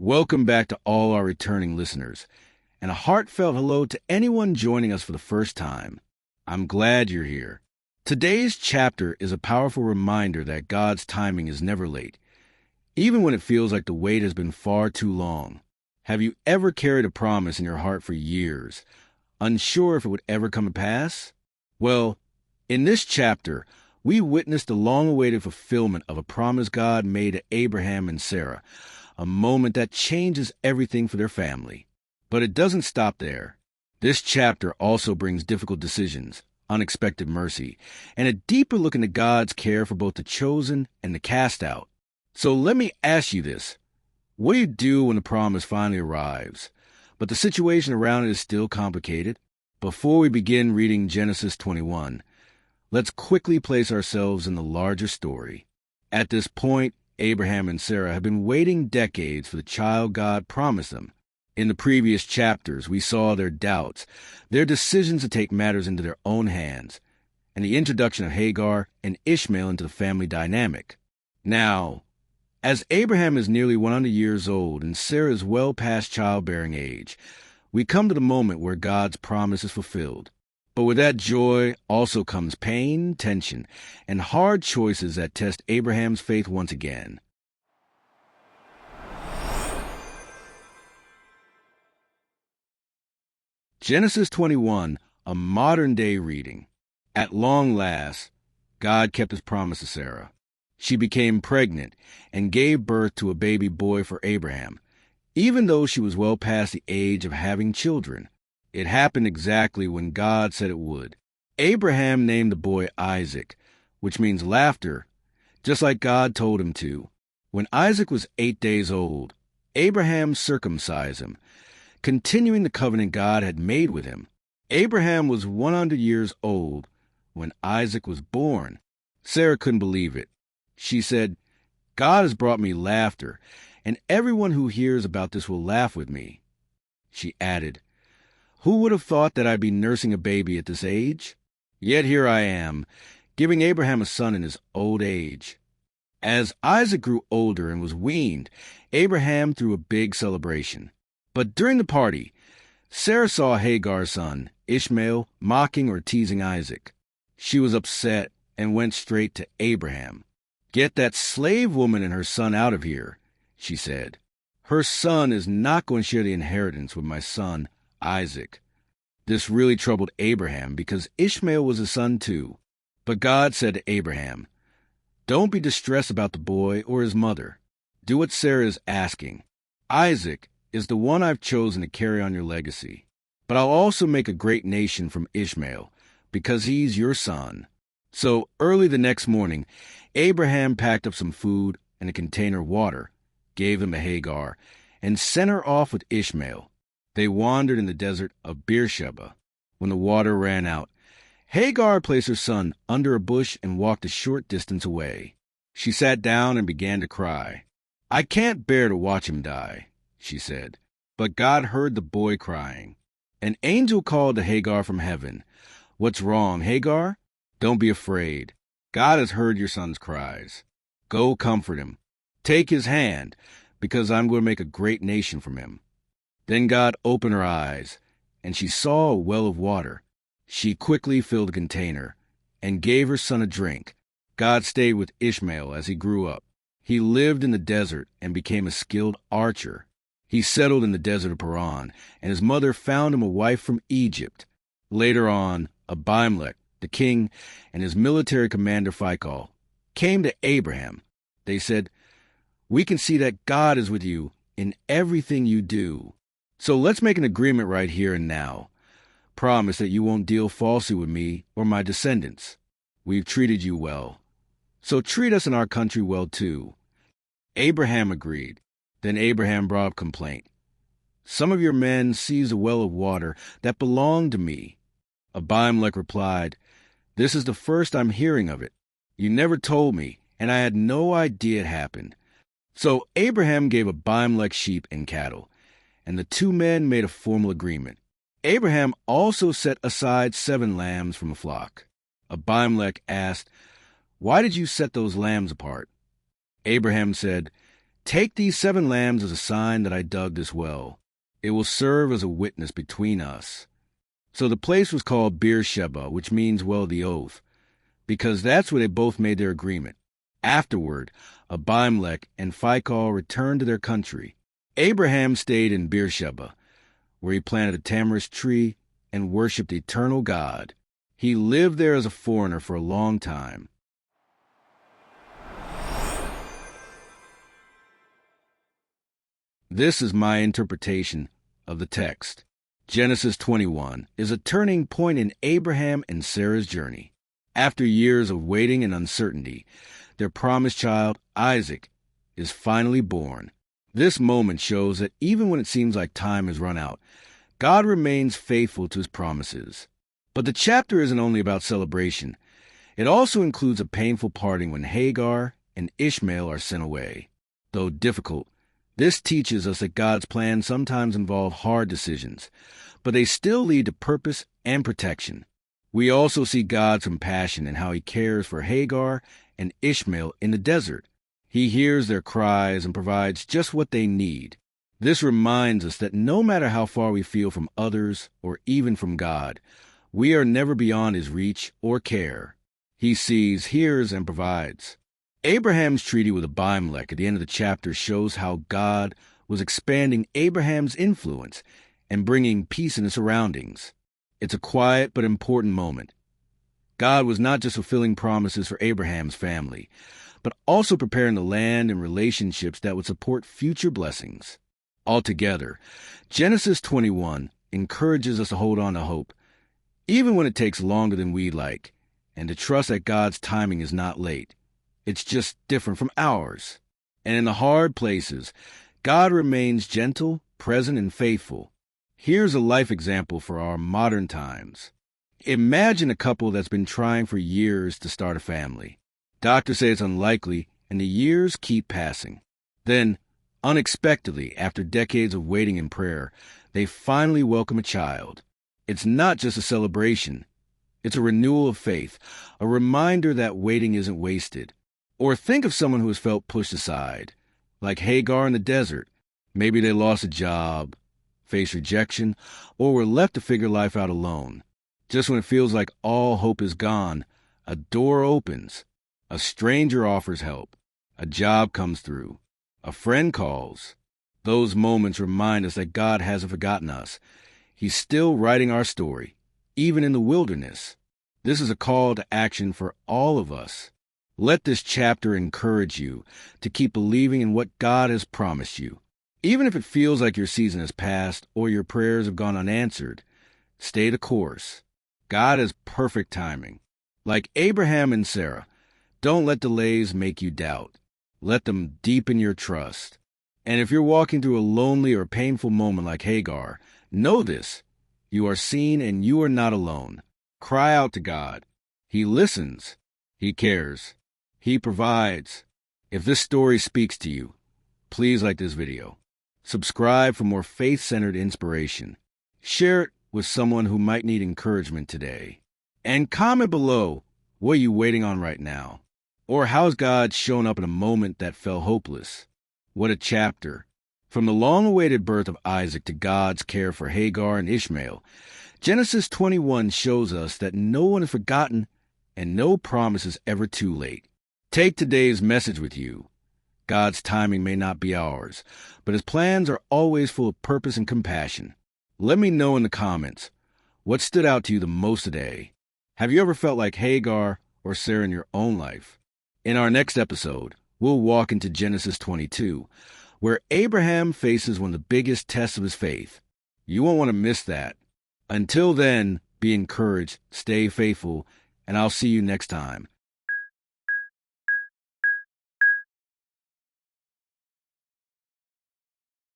Welcome back to all our returning listeners, and a heartfelt hello to anyone joining us for the first time. I'm glad you're here. Today's chapter is a powerful reminder that God's timing is never late, even when it feels like the wait has been far too long. Have you ever carried a promise in your heart for years, unsure if it would ever come to pass? Well, in this chapter, we witness the long-awaited fulfillment of a promise God made to Abraham and Sarah, a moment that changes everything for their family. But it doesn't stop there. This chapter also brings difficult decisions, unexpected mercy, and a deeper look into God's care for both the chosen and the cast out. So let me ask you this. What do you do when the promise finally arrives, but the situation around it is still complicated? Before we begin reading Genesis 21, let's quickly place ourselves in the larger story. At this point, Abraham and Sarah have been waiting decades for the child God promised them. In the previous chapters, we saw their doubts, their decisions to take matters into their own hands, and the introduction of Hagar and Ishmael into the family dynamic. Now, as Abraham is nearly 100 years old and Sarah is well past childbearing age, we come to the moment where God's promise is fulfilled. But with that joy also comes pain, tension, and hard choices that test Abraham's faith once again. Genesis 21, a modern-day reading. At long last, God kept his promise to Sarah. She became pregnant and gave birth to a baby boy for Abraham, even though she was well past the age of having children. It happened exactly when God said it would. Abraham named the boy Isaac, which means laughter, just like God told him to. When Isaac was 8 days old, Abraham circumcised him, continuing the covenant God had made with him. Abraham was 100 years old when Isaac was born. Sarah couldn't believe it. She said, "God has brought me laughter, and everyone who hears about this will laugh with me." She added, "Who would have thought that I'd be nursing a baby at this age? Yet here I am, giving Abraham a son in his old age." As Isaac grew older and was weaned, Abraham threw a big celebration. But during the party, Sarah saw Hagar's son, Ishmael, mocking or teasing Isaac. She was upset and went straight to Abraham. "Get that slave woman and her son out of here," she said. "Her son is not going to share the inheritance with my son, Isaac." This really troubled Abraham because Ishmael was his son too. But God said to Abraham, "Don't be distressed about the boy or his mother. Do what Sarah is asking. Isaac is the one I've chosen to carry on your legacy. But I'll also make a great nation from Ishmael, because he's your son." So early the next morning, Abraham packed up some food and a container of water, gave them to Hagar, and sent her off with Ishmael. They wandered in the desert of Beersheba. When the water ran out, Hagar placed her son under a bush and walked a short distance away. She sat down and began to cry. "I can't bear to watch him die," she said. But God heard the boy crying. An angel called to Hagar from heaven. "What's wrong, Hagar? Don't be afraid. God has heard your son's cries. Go comfort him. Take his hand, because I'm going to make a great nation from him." Then God opened her eyes, and she saw a well of water. She quickly filled the container and gave her son a drink. God stayed with Ishmael as he grew up. He lived in the desert and became a skilled archer. He settled in the desert of Paran, and his mother found him a wife from Egypt. Later on, Abimelech, the king, and his military commander Phicol came to Abraham. They said, "We can see that God is with you in everything you do. So let's make an agreement right here and now. Promise that you won't deal falsely with me or my descendants. We've treated you well. So treat us in our country well too." Abraham agreed. Then Abraham brought up complaint. "Some of your men seized a well of water that belonged to me." Abimelech replied, "This is the first I'm hearing of it. You never told me, and I had no idea it happened." So Abraham gave Abimelech sheep and cattle, and the two men made a formal agreement. Abraham also set aside 7 lambs from a flock. Abimelech asked, "Why did you set those lambs apart?" Abraham said, "Take these 7 lambs as a sign that I dug this well. It will serve as a witness between us." So the place was called Beersheba, which means well of the oath, because that's where they both made their agreement. Afterward, Abimelech and Phicol returned to their country. Abraham stayed in Beersheba, where he planted a tamarisk tree and worshipped the eternal God. He lived there as a foreigner for a long time. This is my interpretation of the text. Genesis 21 is a turning point in Abraham and Sarah's journey. After years of waiting and uncertainty, their promised child, Isaac, is finally born. This moment shows that even when it seems like time has run out, God remains faithful to his promises. But the chapter isn't only about celebration. It also includes a painful parting when Hagar and Ishmael are sent away. Though difficult, this teaches us that God's plans sometimes involve hard decisions, but they still lead to purpose and protection. We also see God's compassion in how he cares for Hagar and Ishmael in the desert. He hears their cries and provides just what they need. This reminds us that no matter how far we feel from others or even from God, we are never beyond his reach or care. He sees, hears, and provides. Abraham's treaty with Abimelech at the end of the chapter shows how God was expanding Abraham's influence and bringing peace in the surroundings. It's a quiet but important moment. God was not just fulfilling promises for Abraham's family, but also preparing the land and relationships that would support future blessings. Altogether, Genesis 21 encourages us to hold on to hope, even when it takes longer than we'd like, and to trust that God's timing is not late. It's just different from ours. And in the hard places, God remains gentle, present, and faithful. Here's a life example for our modern times. Imagine a couple that's been trying for years to start a family. Doctors say it's unlikely, and the years keep passing. Then, unexpectedly, after decades of waiting and prayer, they finally welcome a child. It's not just a celebration. It's a renewal of faith, a reminder that waiting isn't wasted. Or think of someone who has felt pushed aside, like Hagar in the desert. Maybe they lost a job, faced rejection, or were left to figure life out alone. Just when it feels like all hope is gone, a door opens. A stranger offers help. A job comes through. A friend calls. Those moments remind us that God hasn't forgotten us. He's still writing our story, even in the wilderness. This is a call to action for all of us. Let this chapter encourage you to keep believing in what God has promised you. Even if it feels like your season has passed or your prayers have gone unanswered, stay the course. God has perfect timing. Like Abraham and Sarah, don't let delays make you doubt. Let them deepen your trust. And if you're walking through a lonely or painful moment like Hagar, know this: you are seen and you are not alone. Cry out to God. He listens. He cares. He provides. If this story speaks to you, please like this video. Subscribe for more faith-centered inspiration. Share it with someone who might need encouragement today. And comment below, what are you waiting on right now? Or how's God shown up in a moment that felt hopeless? What a chapter. From the long-awaited birth of Isaac to God's care for Hagar and Ishmael, Genesis 21 shows us that no one is forgotten and no promise is ever too late. Take today's message with you. God's timing may not be ours, but his plans are always full of purpose and compassion. Let me know in the comments, what stood out to you the most today? Have you ever felt like Hagar or Sarah in your own life? In our next episode, we'll walk into Genesis 22, where Abraham faces one of the biggest tests of his faith. You won't want to miss that. Until then, be encouraged, stay faithful, and I'll see you next time.